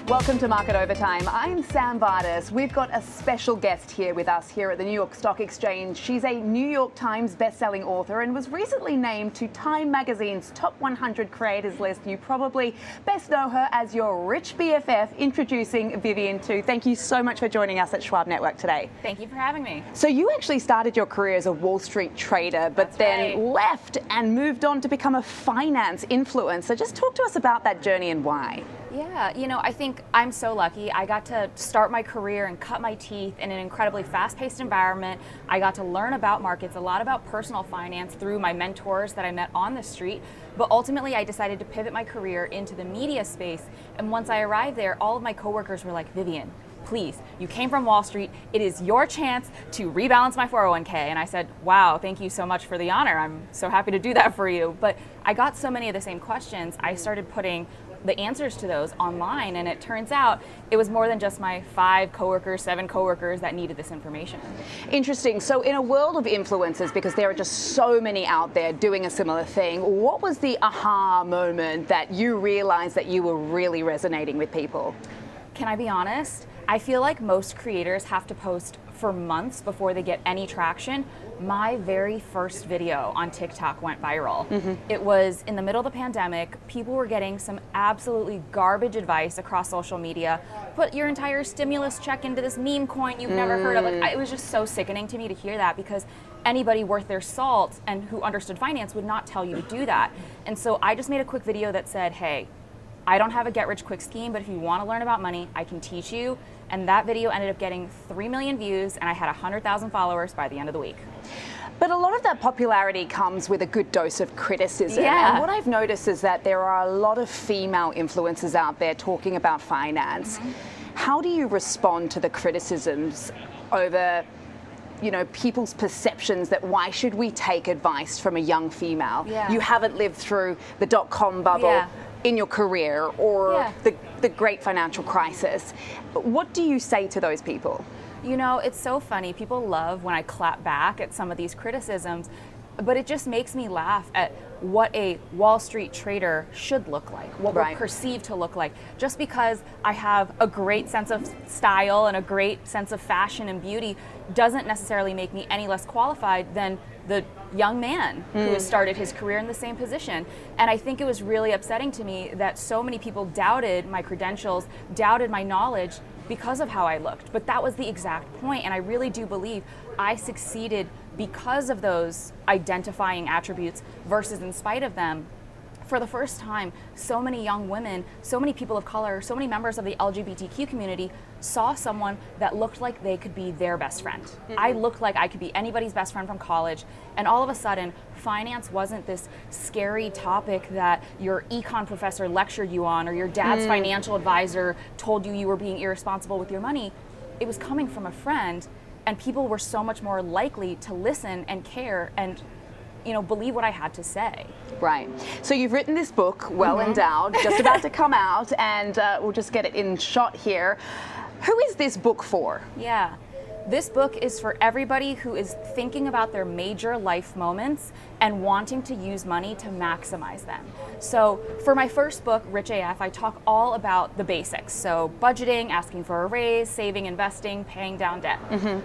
Welcome to Market Overtime. I'm Sam Vardas. We've got a special guest here with us here at the New York Stock Exchange. She's a New York Times best-selling author and was recently named to Time Magazine's Top 100 Creators list. You probably best know her as your rich BFF. Introducing Vivian Tu. Thank you so much for joining us at Schwab Network today. Thank you for having me. So you actually started your career as a Wall Street trader, but then left and moved on to become a finance influencer. Just talk to us about that journey and why. Yeah, you know, I think I'm so lucky. I got to start my career and cut my teeth in an incredibly fast-paced environment. I got to learn about markets, a lot about personal finance through my mentors that I met on the street. But ultimately, I decided to pivot my career into the media space. And once I arrived there, all of my coworkers were like, Vivian, please, you came from Wall Street. It is your chance to rebalance my 401k. And I said, wow, thank you so much for the honor. I'm so happy to do that for you. But I got so many of the same questions. I started putting the answers to those online, and it turns out it was more than just my 5 coworkers, 7 coworkers that needed this information. Interesting. So in a world of influencers, because there are just so many out there doing a similar thing, what was the aha moment that you realized that you were really resonating with people? Can I be honest? I feel like most creators have to post for months before they get any traction. My very first video on TikTok went viral. It was in the middle of the pandemic. People were getting some absolutely garbage advice across social media. Put your entire stimulus check into this meme coin you've never heard of. Like, it was just so sickening to me to hear that, because anybody worth their salt and who understood finance would not tell you to do that. And so I just made a quick video that said, hey, I don't have a get-rich-quick scheme, but if you want to learn about money, I can teach you. And that video ended up getting 3 million views, and I had 100,000 followers by the end of the week. But a lot of that popularity comes with a good dose of criticism. Yeah. And what I've noticed is that there are a lot of female influencers out there talking about finance. How do you respond to the criticisms over, you know, people's perceptions that why should we take advice from a young female? Yeah. You haven't lived through the dot-com bubble in your career or the great financial crisis. What do you say to those people? You know, it's so funny. People love when I clap back at some of these criticisms, but it just makes me laugh at what a Wall Street trader should look like, what we're perceived to look like. Just because I have a great sense of style and a great sense of fashion and beauty doesn't necessarily make me any less qualified than the young man who has started his career in the same position. And I think it was really upsetting to me that so many people doubted my credentials, doubted my knowledge because of how I looked. But that was the exact point, and I really do believe I succeeded because of those identifying attributes versus in spite of them. For the first time, so many young women, so many people of color, so many members of the LGBTQ community saw someone that looked like they could be their best friend. I looked like I could be anybody's best friend from college, and all of a sudden, finance wasn't this scary topic that your econ professor lectured you on or your dad's financial advisor told you were being irresponsible with your money. It was coming from a friend, and people were so much more likely to listen and care and, you know, believe what I had to say. Right. So you've written this book, Well Endowed, just about to come out, and we'll just get it in shot here. Who is this book for? Yeah. This book is for everybody who is thinking about their major life moments and wanting to use money to maximize them. So for my first book, Rich AF, I talk all about the basics. So budgeting, asking for a raise, saving, investing, paying down debt.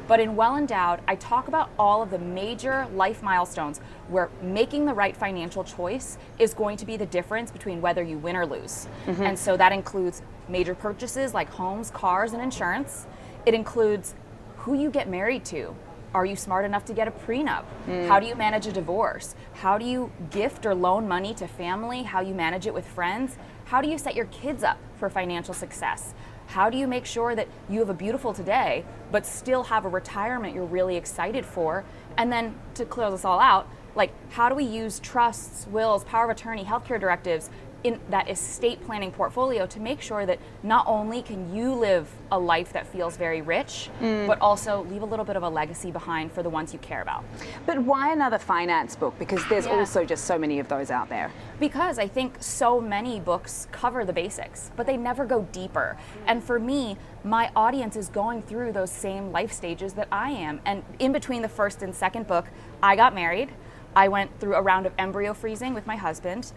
But in Well Endowed, I talk about all of the major life milestones where making the right financial choice is going to be the difference between whether you win or lose. And so that includes major purchases like homes, cars, and insurance. It includes who you get married to. Are you smart enough to get a prenup? How do you manage a divorce? How do you gift or loan money to family? How you manage it with friends? How do you set your kids up for financial success? How do you make sure that you have a beautiful today, but still have a retirement you're really excited for? And then to close us all out, like, how do we use trusts, wills, power of attorney, healthcare directives in that estate planning portfolio to make sure that not only can you live a life that feels very rich, but also leave a little bit of a legacy behind for the ones you care about. But why another finance book? Because there's also just so many of those out there. Because I think so many books cover the basics, but they never go deeper. And for me, my audience is going through those same life stages that I am. And in between the first and second book, I got married. I went through a round of embryo freezing with my husband.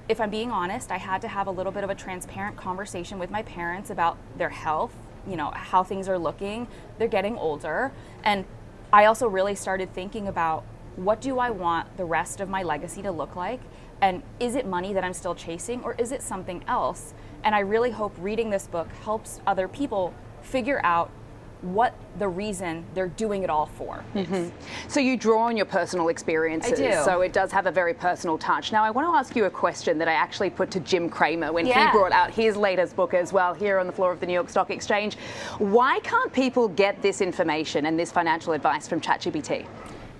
if I'm being honest, I had to have a little bit of a transparent conversation with my parents about their health, you know, how things are looking. They're getting older. And I also really started thinking about, what do I want the rest of my legacy to look like? And is it money that I'm still chasing, or is it something else? And I really hope reading this book helps other people figure out what the reason they're doing it all for is. So you draw on your personal experiences. I do. So it does have a very personal touch. Now I want to ask you a question that I actually put to Jim Cramer when he brought out his latest book as well here on the floor of the New York Stock Exchange. Why can't people get this information and this financial advice from ChatGPT?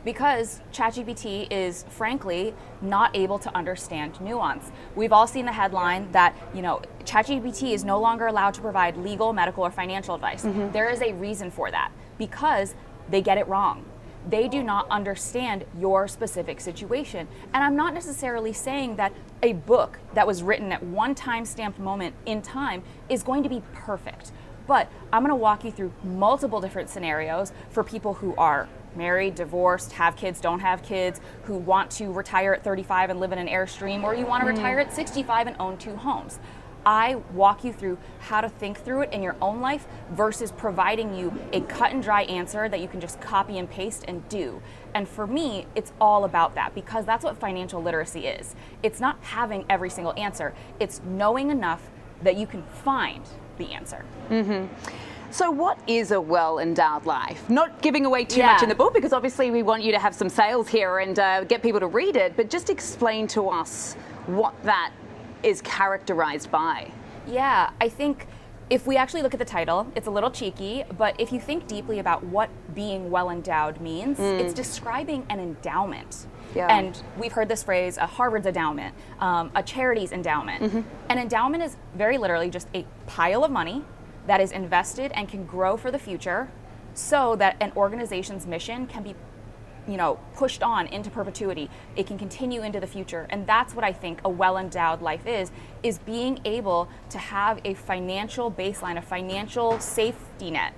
Because ChatGPT is frankly not able to understand nuance. We've all seen the headline that, you know, ChatGPT is no longer allowed to provide legal, medical, or financial advice. There is a reason for that, because they get it wrong. They do not understand your specific situation. And I'm not necessarily saying that a book that was written at one time-stamped moment in time is going to be perfect. But I'm going to walk you through multiple different scenarios for people who are married, divorced, have kids, don't have kids, who want to retire at 35 and live in an Airstream, or you want to retire at 65 and own 2 homes. I walk you through how to think through it in your own life versus providing you a cut and dry answer that you can just copy and paste and do. And for me, it's all about that, because that's what financial literacy is. It's not having every single answer. It's knowing enough that you can find the answer. So what is a well-endowed life? Not giving away too much in the book, because obviously we want you to have some sales here and get people to read it, but just explain to us what that is characterized by. Yeah, I think if we actually look at the title, it's a little cheeky, but if you think deeply about what being well-endowed means, it's describing an endowment. And we've heard this phrase, a Harvard's endowment, a charity's endowment. An endowment is very literally just a pile of money that is invested and can grow for the future, so that an organization's mission can be, you know, pushed on into perpetuity. It can continue into the future. And that's what I think a well-endowed life is being able to have a financial baseline, a financial safety net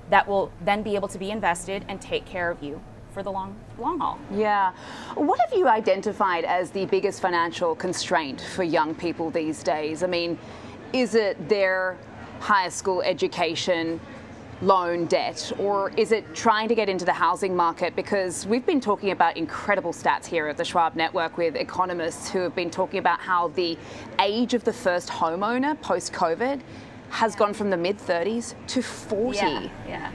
that will then be able to be invested and take care of you for the long haul. Yeah. What have you identified as the biggest financial constraint for young people these days? I mean, is it their higher school education, loan debt, or is it trying to get into the housing market? Because we've been talking about incredible stats here at the Schwab Network with economists who have been talking about how the age of the first homeowner post-COVID has gone from the mid-30s to 40. Yeah.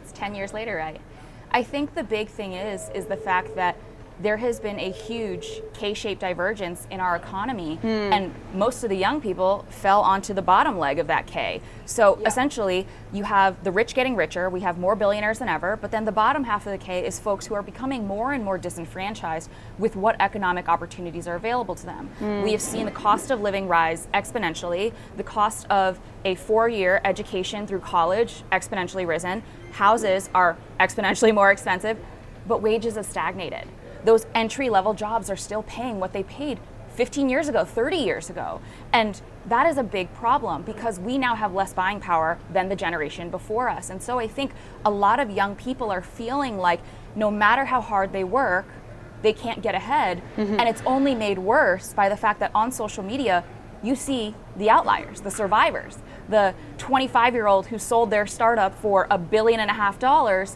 It's 10 years later, right? I think the big thing is the fact that there has been a huge K-shaped divergence in our economy, and most of the young people fell onto the bottom leg of that K. So essentially, you have the rich getting richer, we have more billionaires than ever, but then the bottom half of the K is folks who are becoming more and more disenfranchised with what economic opportunities are available to them. We have seen the cost of living rise exponentially, the cost of a 4-year education through college exponentially risen, houses are exponentially more expensive, but wages have stagnated. Those entry-level jobs are still paying what they paid 15 years ago, 30 years ago. And that is a big problem, because we now have less buying power than the generation before us. And so I think a lot of young people are feeling like no matter how hard they work, they can't get ahead. And it's only made worse by the fact that on social media, you see the outliers, the survivors, the 25-year-old who sold their startup for $1.5 billion.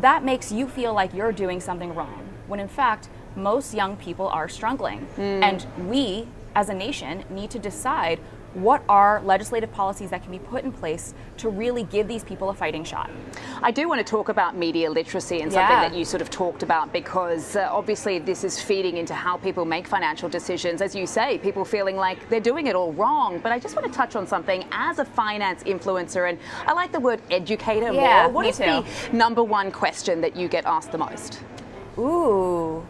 That makes you feel like you're doing something wrong, when in fact, most young people are struggling. And we, as a nation, need to decide what are legislative policies that can be put in place to really give these people a fighting shot. I do want to talk about media literacy and something that you sort of talked about, because obviously this is feeding into how people make financial decisions. As you say, people feeling like they're doing it all wrong. But I just want to touch on something as a finance influencer, and I like the word educator more. What is the number one question that you get asked the most? Ooh,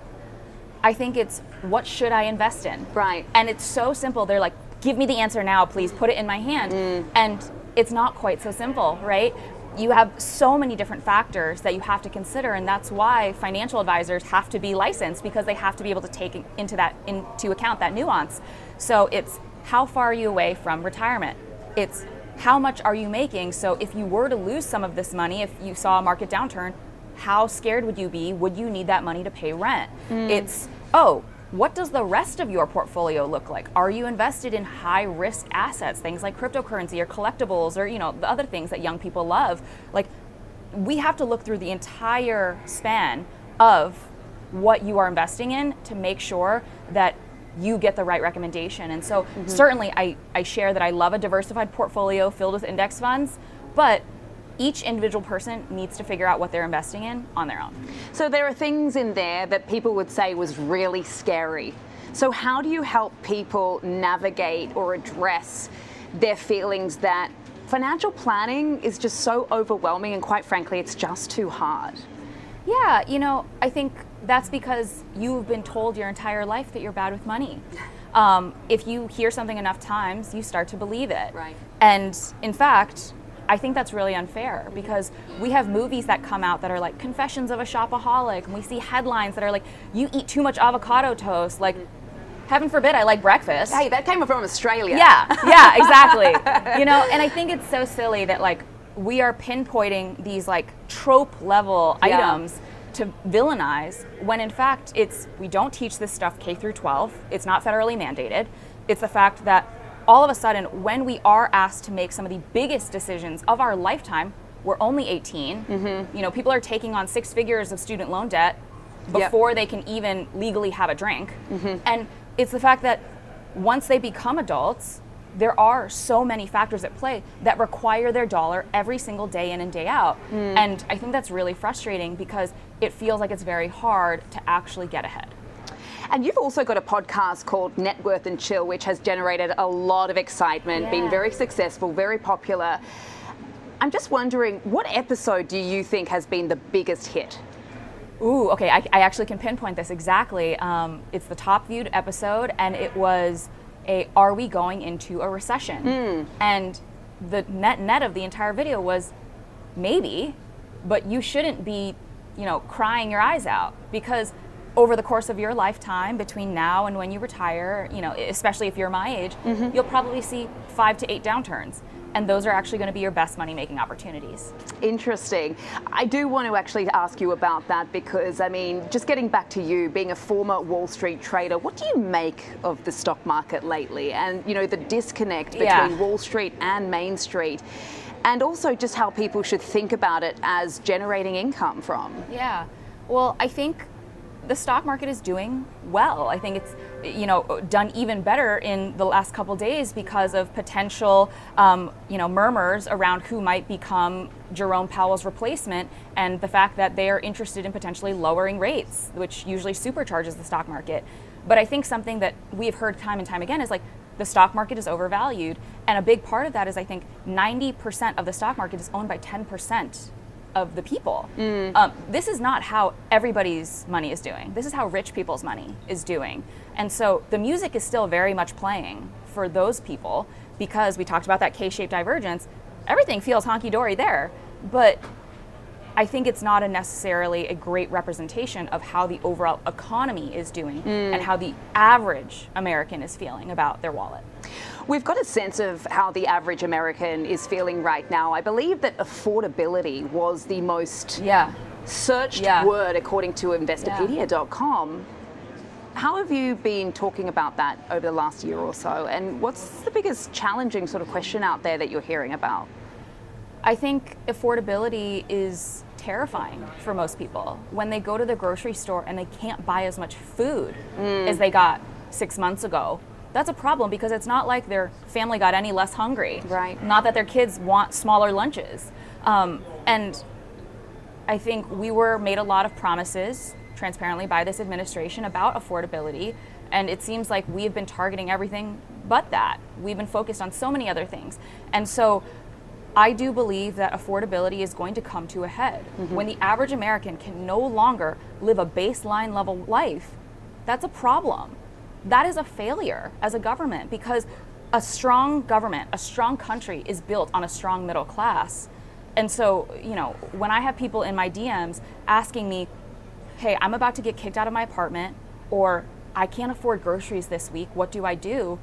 I think it's, what should I invest in? Right. And it's so simple. They're like, give me the answer now, please, put it in my hand. And it's not quite so simple, right? You have so many different factors that you have to consider, and that's why financial advisors have to be licensed, because they have to be able to take into account that nuance. So it's, how far are you away from retirement? It's, how much are you making? So if you were to lose some of this money, if you saw a market downturn, how scared would you be? Would you need that money to pay rent? It's, oh, what does the rest of your portfolio look like? Are you invested in high risk assets, things like cryptocurrency or collectibles or, the other things that young people love? Like, we have to look through the entire span of what you are investing in to make sure that you get the right recommendation. And so certainly I share that I love a diversified portfolio filled with index funds, but each individual person needs to figure out what they're investing in on their own. So there are things in there that people would say was really scary. So how do you help people navigate or address their feelings that financial planning is just so overwhelming and quite frankly, it's just too hard? Yeah, I think that's because you've been told your entire life that you're bad with money. If you hear something enough times, you start to believe it. Right. And in fact, I think that's really unfair because we have movies that come out that are like Confessions of a Shopaholic, and we see headlines that are like, you eat too much avocado toast, like, heaven forbid I like breakfast. Hey, that came from Australia. Yeah, exactly. And I think it's so silly that like we are pinpointing these like trope level items to villainize when in fact we don't teach this stuff K through 12. It's not federally mandated. It's the fact that all of a sudden, when we are asked to make some of the biggest decisions of our lifetime, we're only 18. People are taking on 6 figures of student loan debt before they can even legally have a drink. And it's the fact that once they become adults, there are so many factors at play that require their dollar every single day in and day out. And I think that's really frustrating because it feels like it's very hard to actually get ahead. And you've also got a podcast called Net Worth and Chill, which has generated a lot of excitement, been very successful, very popular. I'm just wondering, what episode do you think has been the biggest hit? Ooh, okay, I actually can pinpoint this exactly. It's the top viewed episode, and it was Are we going into a recession? And the net of the entire video was maybe, but you shouldn't be, crying your eyes out, because over the course of your lifetime, between now and when you retire, especially if you're my age, you'll probably see 5 to 8 downturns. And those are actually going to be your best money-making opportunities. Interesting. I do want to actually ask you about that because, just getting back to you, being a former Wall Street trader, what do you make of the stock market lately? And, the disconnect between Wall Street and Main Street, and also just how people should think about it as generating income from. Yeah. Well, I think the stock market is doing well. I think it's done even better in the last couple days because of potential murmurs around who might become Jerome Powell's replacement, and the fact that they are interested in potentially lowering rates, which usually supercharges the stock market. But I think something that we've heard time and time again is like the stock market is overvalued, and a big part of that is I think 90% of the stock market is owned by 10% of the people. This is not how everybody's money is doing. This is how rich people's money is doing. And so the music is still very much playing for those people because we talked about that K-shaped divergence. Everything feels honky-dory there, but I think it's not necessarily a great representation of how the overall economy is doing and how the average American is feeling about their wallet. We've got a sense of how the average American is feeling right now. I believe that affordability was the most searched word according to Investopedia.com. How have you been talking about that over the last year or so? And what's the biggest challenging sort of question out there that you're hearing about? I think affordability is terrifying for most people. When they go to the grocery store and they can't buy as much food as they got 6 months ago, that's a problem because it's not like their family got any less hungry. Right. Not that their kids want smaller lunches. And I think we were made a lot of promises transparently by this administration about affordability, and it seems like we've been targeting everything but that. We've been focused on so many other things. And so I do believe that affordability is going to come to a head. When the average American can no longer live a baseline level life, that's a problem. That is a failure as a government, because a strong government, a strong country is built on a strong middle class. And so, when I have people in my DMs asking me, hey, I'm about to get kicked out of my apartment, or I can't afford groceries this week, what do I do?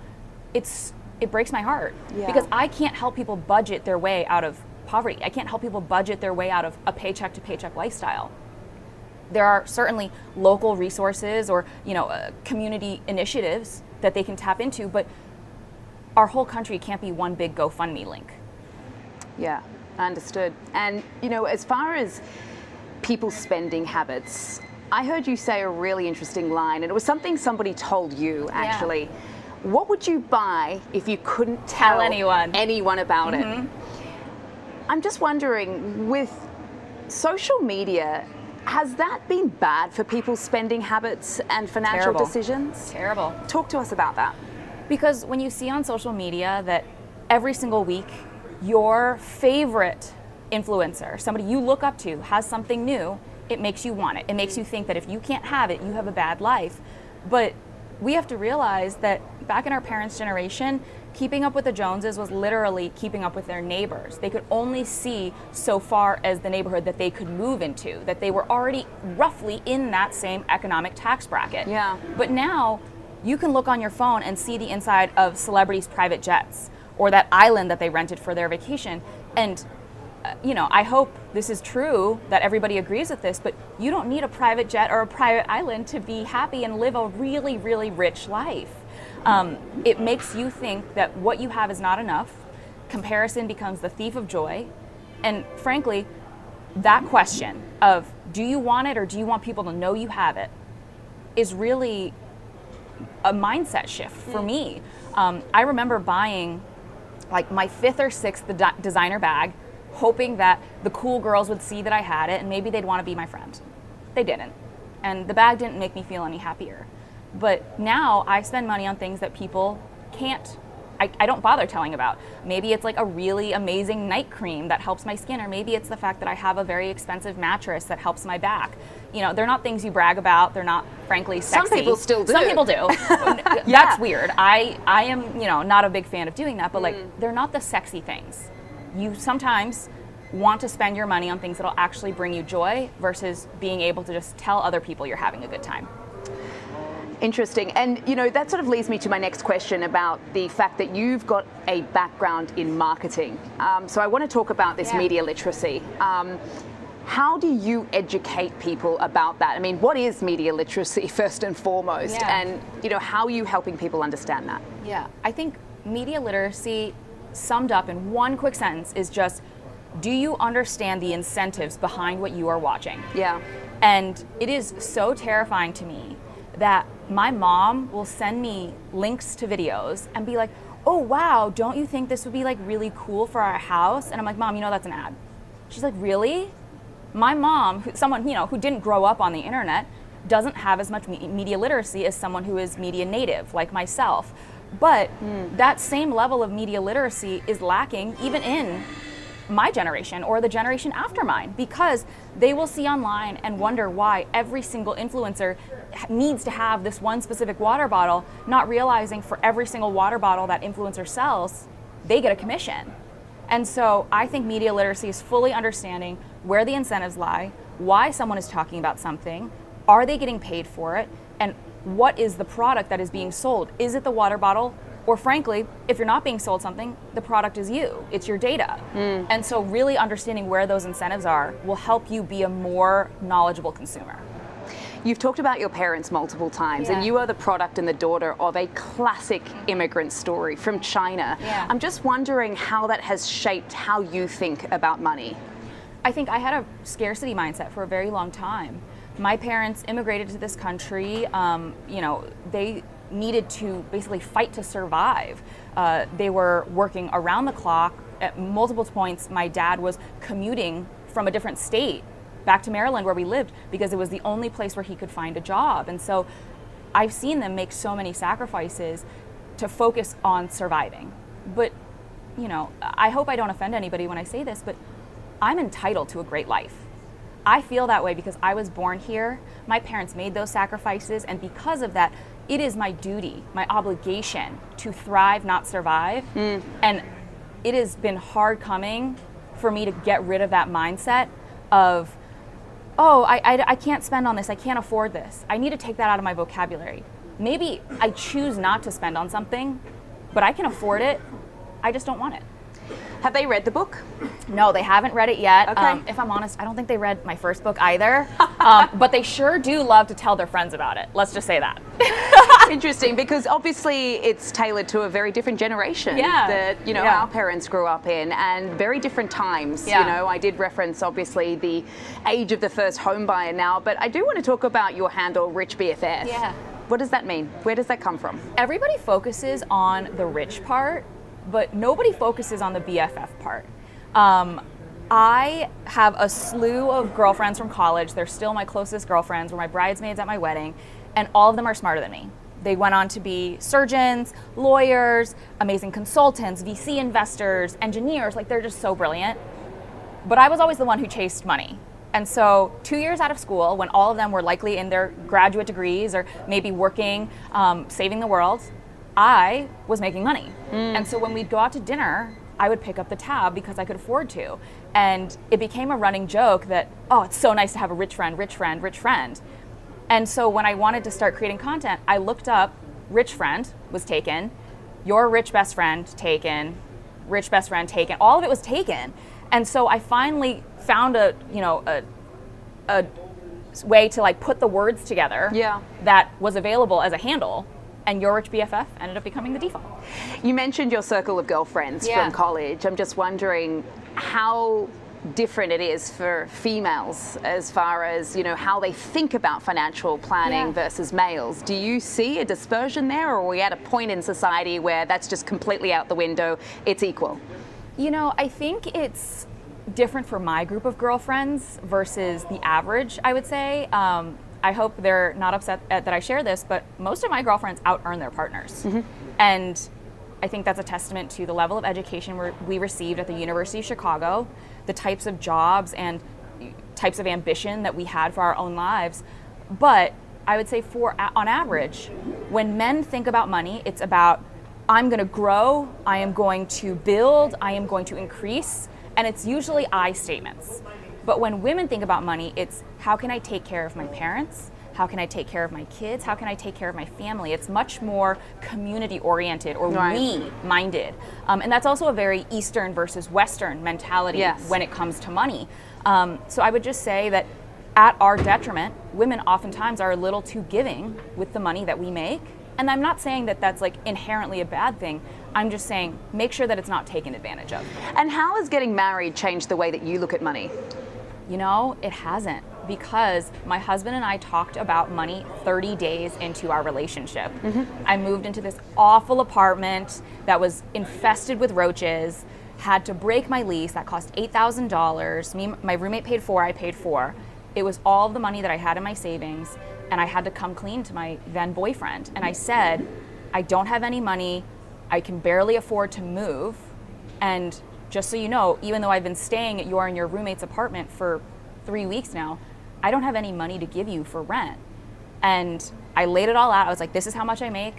It breaks my heart because I can't help people budget their way out of poverty. I can't help people budget their way out of a paycheck to paycheck lifestyle. There are certainly local resources or, community initiatives that they can tap into, but our whole country can't be one big GoFundMe link. Yeah, understood. And, as far as people's spending habits, I heard you say a really interesting line, and it was something somebody told you, actually. Yeah. What would you buy if you couldn't tell anyone about it? I'm just wondering, with social media, has that been bad for people's spending habits and financial decisions? Terrible. Talk to us about that. Because when you see on social media that every single week your favorite influencer, somebody you look up to, has something new, it makes you want it. It makes you think that if you can't have it, you have a bad life. But we have to realize that back in our parents' generation, keeping up with the Joneses was literally keeping up with their neighbors. They could only see so far as the neighborhood that they could move into, that they were already roughly in that same economic tax bracket. Yeah. But now you can look on your phone and see the inside of celebrities' private jets or that island that they rented for their vacation. And I hope this is true, that everybody agrees with this, but you don't need a private jet or a private island to be happy and live a really, really rich life. It makes you think that what you have is not enough. Comparison becomes the thief of joy. And frankly, that question of do you want it or do you want people to know you have it is really a mindset shift for me. I remember buying like my 5th or 6th designer bag, hoping that the cool girls would see that I had it and maybe they'd want to be my friend. They didn't. And the bag didn't make me feel any happier. But now I spend money on things that people can't, I don't bother telling about. Maybe it's like a really amazing night cream that helps my skin, or maybe it's the fact that I have a very expensive mattress that helps my back. They're not things you brag about. They're not, frankly, sexy. Some people still do. Some people do. That's weird. I am, not a big fan of doing that, but they're not the sexy things. You sometimes want to spend your money on things that'll actually bring you joy versus being able to just tell other people you're having a good time. Interesting. And, that sort of leads me to my next question about the fact that you've got a background in marketing. So I want to talk about this media literacy. How do you educate people about that? I mean, what is media literacy first and foremost? Yeah. And, how are you helping people understand that? Yeah, I think media literacy summed up in one quick sentence is just, do you understand the incentives behind what you are watching? Yeah. And it is so terrifying to me that my mom will send me links to videos and be like, oh wow, don't you think this would be like really cool for our house? And I'm like, Mom, that's an ad. She's like, really? My mom, someone who didn't grow up on the internet, doesn't have as much media literacy as someone who is media native like myself. But that same level of media literacy is lacking even in my generation or the generation after mine, because they will see online and wonder why every single influencer needs to have this one specific water bottle, not realizing for every single water bottle that influencer sells, they get a commission. And so I think media literacy is fully understanding where the incentives lie, why someone is talking about something, are they getting paid for it, and what is the product that is being sold? Is it the water bottle? Or frankly, if you're not being sold something, the product is you. It's your data. And so really understanding where those incentives are will help you be a more knowledgeable consumer. You've talked about your parents multiple times, and you are the product and the daughter of a classic immigrant story from China. Yeah. I'm just wondering how that has shaped how you think about money. I think I had a scarcity mindset for a very long time. My parents immigrated to this country. They needed to basically fight to survive. They were working around the clock. At multiple points, my dad was commuting from a different state back to Maryland where we lived because it was the only place where he could find a job. And so I've seen them make so many sacrifices to focus on surviving. But, I hope I don't offend anybody when I say this, but I'm entitled to a great life. I feel that way because I was born here. My parents made those sacrifices, and because of that, it is my duty, my obligation to thrive, not survive. And it has been hard coming for me to get rid of that mindset of, oh, I can't spend on this, I can't afford this. I need to take that out of my vocabulary. Maybe I choose not to spend on something, but I can afford it, I just don't want it. Have they read the book? No, they haven't read it yet. Okay. If I'm honest, I don't think they read my first book either. But they sure do love to tell their friends about it. Let's just say that. Interesting, because obviously it's tailored to a very different generation that, you know, our parents grew up in, and very different times. You know, I did reference obviously the age of the first home buyer now, but I do want to talk about your handle, Rich BFF. Yeah. What does that mean? Where does that come from? Everybody focuses on the rich part, but nobody focuses on the BFF part. I have a slew of girlfriends from college. They're still my closest girlfriends, were my bridesmaids at my wedding, and all of them are smarter than me. They went on to be surgeons, lawyers, amazing consultants, VC investors, engineers. Like, they're just so brilliant. But I was always the one who chased money. And so 2 years out of school, when all of them were likely in their graduate degrees or maybe working, saving the world, I was making money. And so when we'd go out to dinner, I would pick up the tab because I could afford to. And it became a running joke that, oh, it's so nice to have a rich friend, rich friend, rich friend. And so when I wanted to start creating content, I looked up rich friend was taken, your rich best friend taken, rich best friend taken, all of it was taken. And so I finally found a way to like put the words together that was available as a handle, and your rich BFF ended up becoming the default. You mentioned your circle of girlfriends from college. I'm just wondering how different it is for females as far as, you know, how they think about financial planning versus males. Do you see a dispersion there, or are we at a point in society where that's just completely out the window, it's equal? You know, I think it's different for my group of girlfriends versus the average, I would say. I hope they're not upset that I share this, but most of my girlfriends out-earn their partners. And I think that's a testament to the level of education we received at the University of Chicago, the types of jobs and types of ambition that we had for our own lives. But I would say on average, when men think about money, it's about, I'm going to grow, I am going to build, I am going to increase, and it's usually I statements. But when women think about money, it's how can I take care of my parents? How can I take care of my kids? How can I take care of my family? It's much more community oriented or we minded. And that's also a very Eastern versus Western mentality when it comes to money. So I would just say that at our detriment, women oftentimes are a little too giving with the money that we make. And I'm not saying that that's like inherently a bad thing. I'm just saying make sure that it's not taken advantage of. And how has getting married changed the way that you look at money? You know, it hasn't, because my husband and I talked about money 30 days into our relationship. I moved into this awful apartment that was infested with roaches, had to break my lease, that cost $8,000. My roommate paid $4,000, I paid $4,000. It was all of the money that I had in my savings, and I had to come clean to my then boyfriend. And I said, I don't have any money, I can barely afford to move, and just so you know, even though I've been staying at your and your roommate's apartment for 3 weeks now, I don't have any money to give you for rent. And I laid it all out. I was like, this is how much I make,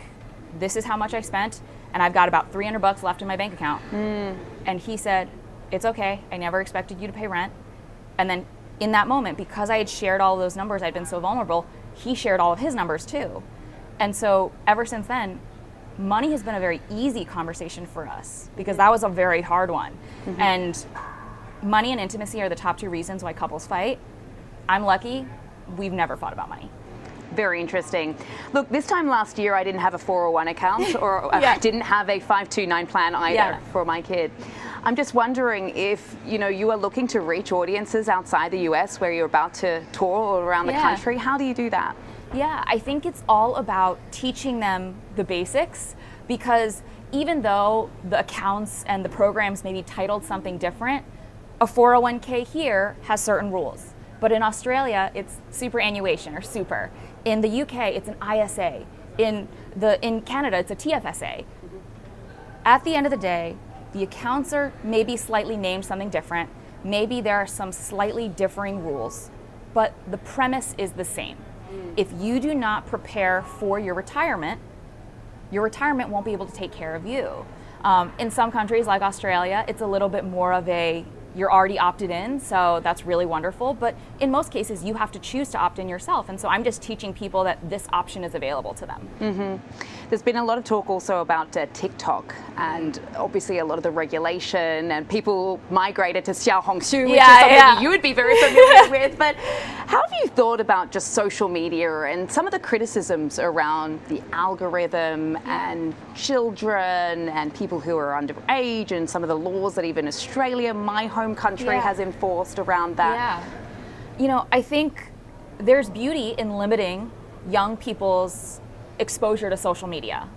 this is how much I spent, and I've got about $300 left in my bank account. And he said, it's okay, I never expected you to pay rent. And then in that moment, because I had shared all of those numbers, I'd been so vulnerable, he shared all of his numbers too. And so ever since then, money has been a very easy conversation for us, because that was a very hard one. And money and intimacy are the top two reasons why couples fight. I'm lucky, we've never fought about money. Very interesting. Look, this time last year I didn't have a 401 account, or I didn't have a 529 plan either for my kid. I'm just wondering if, you know, you are looking to reach audiences outside the US where you're about to tour all around the country. How do you do that? Yeah, I think it's all about teaching them the basics, because even though the accounts and the programs may be titled something different, a 401k here has certain rules. But in Australia, it's superannuation or super. In the UK, it's an ISA. In Canada, it's a TFSA. At the end of the day, the accounts are maybe slightly named something different. Maybe there are some slightly differing rules, but the premise is the same. If you do not prepare for your retirement won't be able to take care of you. In some countries like Australia, it's a little bit more of a, you're already opted in, so that's really wonderful. But in most cases, you have to choose to opt in yourself. And so I'm just teaching people that this option is available to them. Mm-hmm. There's been a lot of talk also about TikTok and obviously a lot of the regulation, and people migrated to Xiaohongshu, which is something that you would be very familiar with. But how have you thought about just social media and some of the criticisms around the algorithm and children and people who are underage, and some of the laws that even Australia, my home country, has enforced around that? Yeah. You know, I think there's beauty in limiting young people's exposure to social media.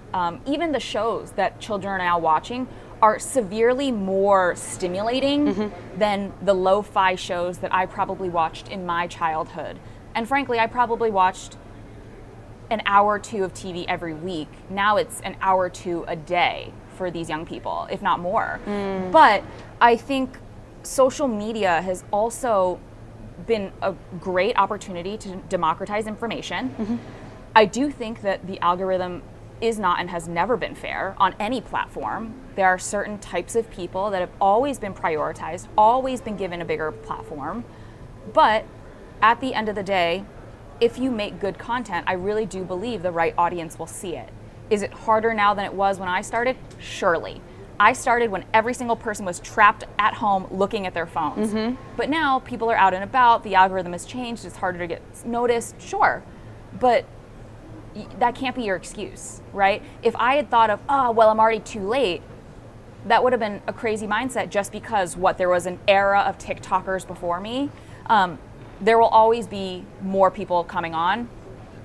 Even the shows that children are now watching are severely more stimulating than the lo-fi shows that I probably watched in my childhood. And frankly, I probably watched an hour or two of TV every week. Now it's an hour or two a day for these young people, if not more. But I think social media has also been a great opportunity to democratize information. I do think that the algorithm is not and has never been fair on any platform. There are certain types of people that have always been prioritized, always been given a bigger platform. But at the end of the day, if you make good content, I really do believe the right audience will see it. Is it harder now than it was when I started? Surely. I started when every single person was trapped at home looking at their phones. But now people are out and about, the algorithm has changed, it's harder to get noticed, sure. But that can't be your excuse, right? If I had thought of, oh, well, I'm already too late, that would have been a crazy mindset just because there was an era of TikTokers before me. There will always be more people coming on.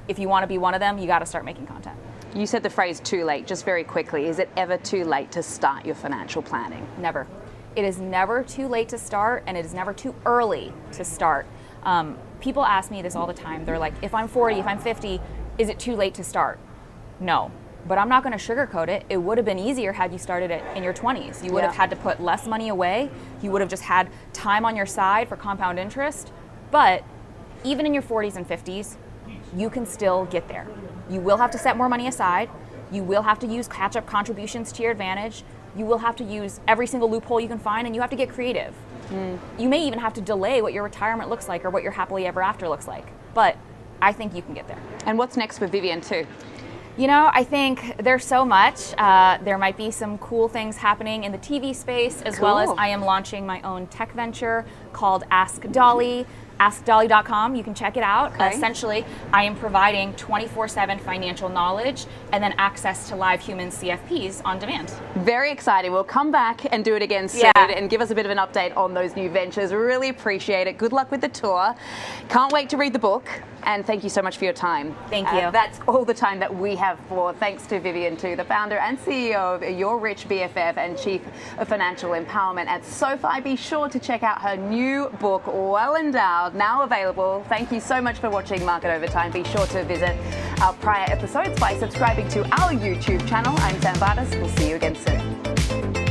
If you want to be one of them, you got to start making content. You said the phrase too late, just very quickly. Is it ever too late to start your financial planning? Never. It is never too late to start, and it is never too early to start. People ask me this all the time. They're like, if I'm 40, if I'm 50, is it too late to start? No, but I'm not going to sugarcoat it. It would have been easier had you started it in your 20s. You would have had to put less money away. You would have just had time on your side for compound interest. But even in your 40s and 50s, you can still get there. You will have to set more money aside. You will have to use catch-up contributions to your advantage. You will have to use every single loophole you can find, and you have to get creative. You may even have to delay what your retirement looks like or what your happily ever after looks like. But I think you can get there. And what's next for Vivian Tu? You know, I think there's so much. There might be some cool things happening in the TV space, as well as I am launching my own tech venture called Ask Dolly. AskDolly.com, you can check it out. Essentially, I am providing 24/7 financial knowledge and then access to live human CFPs on demand. Very exciting. We'll come back and do it again soon and give us a bit of an update on those new ventures. We really appreciate it. Good luck with the tour. Can't wait to read the book. And thank you so much for your time. Thank you. That's all the time that we have for. Thanks to Vivian Tu, the founder and CEO of Your Rich BFF and Chief of Financial Empowerment at SoFi. Be sure to check out her new book, Well Endowed, now available. Thank you so much for watching Market Overtime. Be sure to visit our prior episodes by subscribing to our YouTube channel. I'm Sam Vardas. We'll see you again soon.